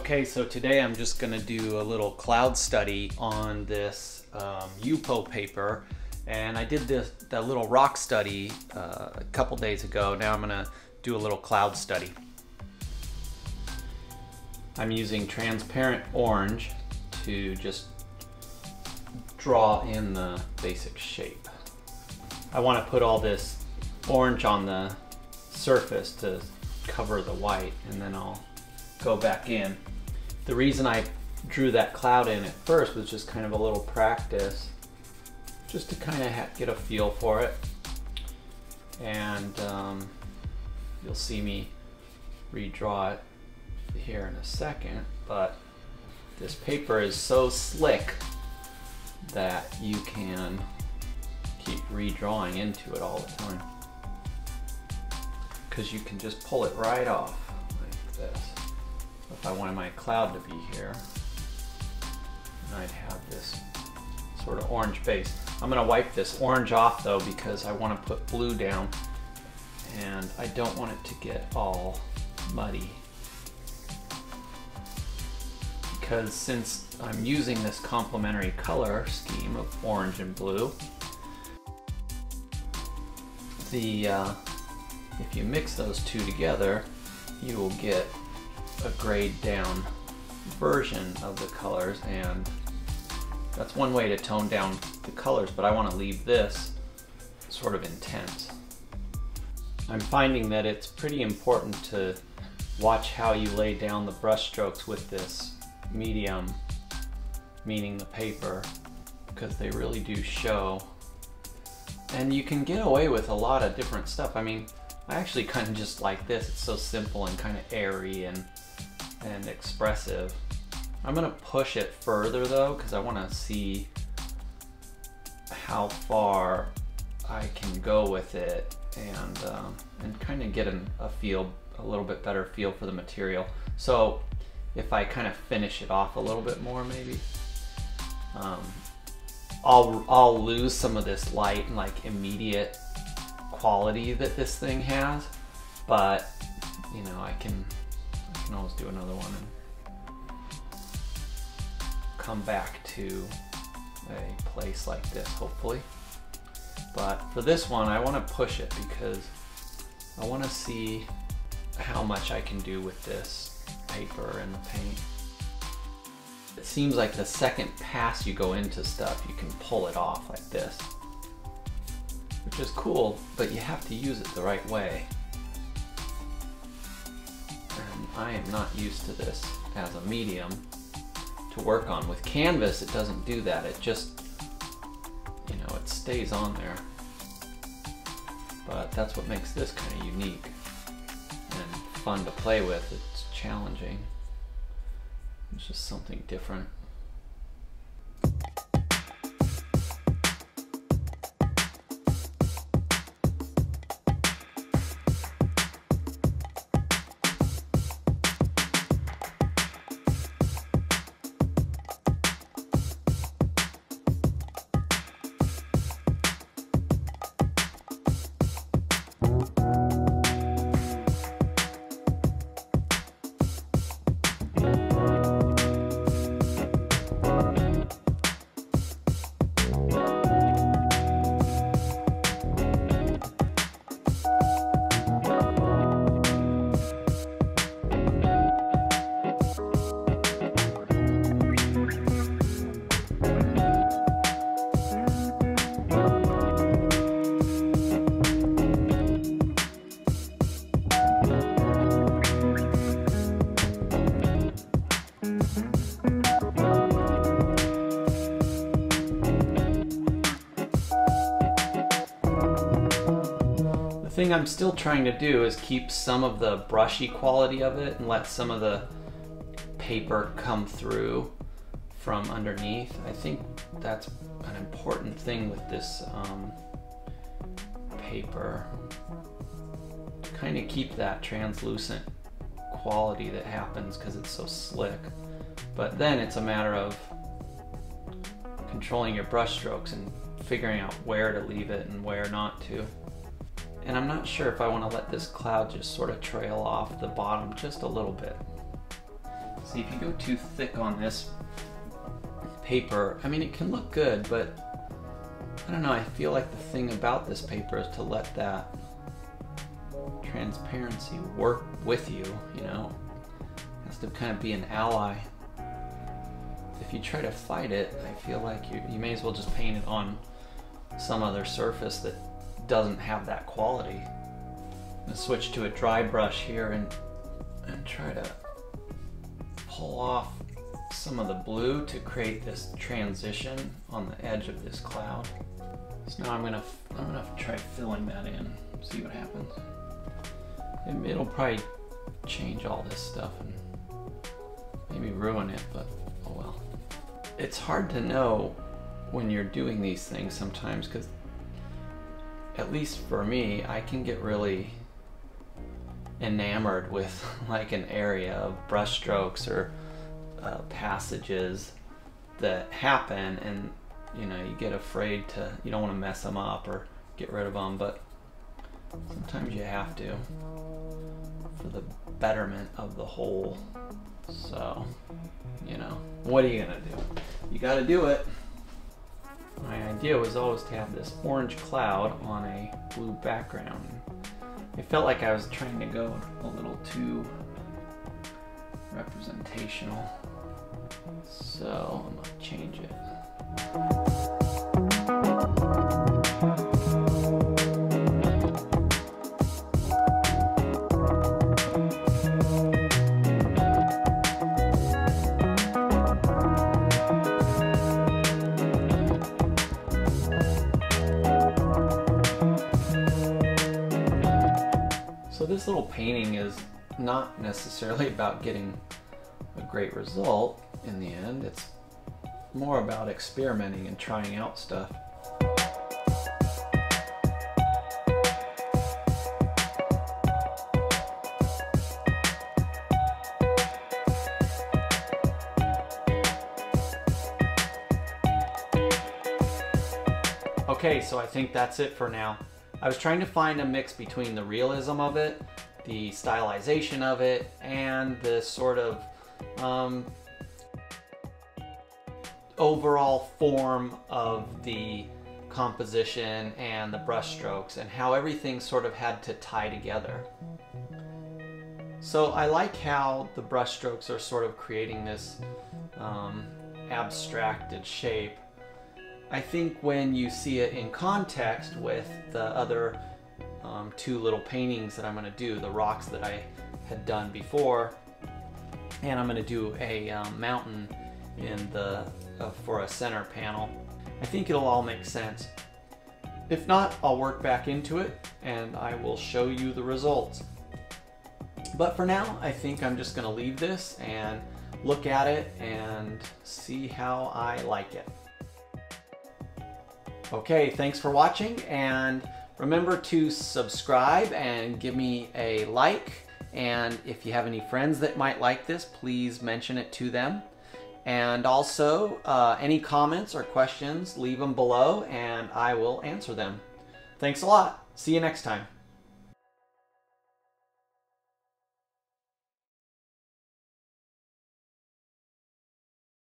Okay, so today I'm just going to do a little cloud study on this Yupo paper, and I did that little rock study a couple days ago. Now I'm going to do a little cloud study. I'm using transparent orange to just draw in the basic shape. I want to put all this orange on the surface to cover the white, and then I'll go back in. The reason I drew that cloud in at first was just kind of a little practice, just to kind of get a feel for it. And you'll see me redraw it here in a second, but this paper is so slick that you can keep redrawing into it all the time, because you can just pull it right off like this. If I wanted my cloud to be here, I'd have this sort of orange base. I'm going to wipe this orange off though, because I want to put blue down and I don't want it to get all muddy. Because since I'm using this complementary color scheme of orange and blue, if you mix those two together, you will get a grayed down version of the colors, and that's one way to tone down the colors, but I want to leave this sort of intense. I'm finding that it's pretty important to watch how you lay down the brush strokes with this medium, meaning the paper, because they really do show. And you can get away with a lot of different stuff. I mean, I actually kind of just like this. It's so simple and kind of airy and expressive. I'm going to push it further though, because I want to see how far I can go with it, and kind of get a little bit better feel for the material. So if I kind of finish it off a little bit more, maybe I'll lose some of this light and like immediate quality that this thing has, but you know, I can always do another one and come back to a place like this, hopefully. But for this one, I want to push it because I want to see how much I can do with this paper and the paint. It seems like the second pass you go into stuff, you can pull it off like this, which is cool, but you have to use it the right way. And I am not used to this as a medium to work on. With canvas, it doesn't do that. It just, you know, it stays on there. But that's what makes this kind of unique and fun to play with. It's challenging. It's just something different. The thing I'm still trying to do is keep some of the brushy quality of it and let some of the paper come through from underneath. I think that's an important thing with this paper, to kind of keep that translucent quality that happens because it's so slick. But then it's a matter of controlling your brush strokes and figuring out where to leave it and where not to. And I'm not sure if I want to let this cloud just sort of trail off the bottom just a little bit. See, if you go too thick on this paper, I mean, it can look good, but I don't know, I feel like the thing about this paper is to let that transparency work with you, you know? It has to kind of be an ally. If you try to fight it, I feel like you may as well just paint it on some other surface that doesn't have that quality. I'm going to switch to a dry brush here and try to pull off some of the blue to create this transition on the edge of this cloud. So now I'm gonna try filling that in, see what happens. It'll probably change all this stuff and maybe ruin it, but oh well. It's hard to know when you're doing these things sometimes, because at least for me, I can get really enamored with like an area of brush strokes or passages that happen, and you know, you get afraid to, you don't want to mess them up or get rid of them, but sometimes you have to for the betterment of the whole. So, you know, what are you gonna do? You gotta do it. My idea was always to have this orange cloud on a blue background. It felt like I was trying to go a little too representational. So I'm gonna change it. So this little painting is not necessarily about getting a great result in the end. It's more about experimenting and trying out stuff. Okay, so I think that's it for now. I was trying to find a mix between the realism of it, the stylization of it, and the sort of overall form of the composition and the brush strokes, and how everything sort of had to tie together. So I like how the brush strokes are sort of creating this abstracted shape. I think when you see it in context with the other two little paintings that I'm going to do, the rocks that I had done before, and I'm going to do a mountain in the for a center panel, I think it'll all make sense. If not, I'll work back into it and I will show you the results. But for now, I think I'm just going to leave this and look at it and see how I like it. Okay, thanks for watching, and remember to subscribe and give me a like, and if you have any friends that might like this, please mention it to them. And also, any comments or questions, leave them below and I will answer them. Thanks a lot. See you next time.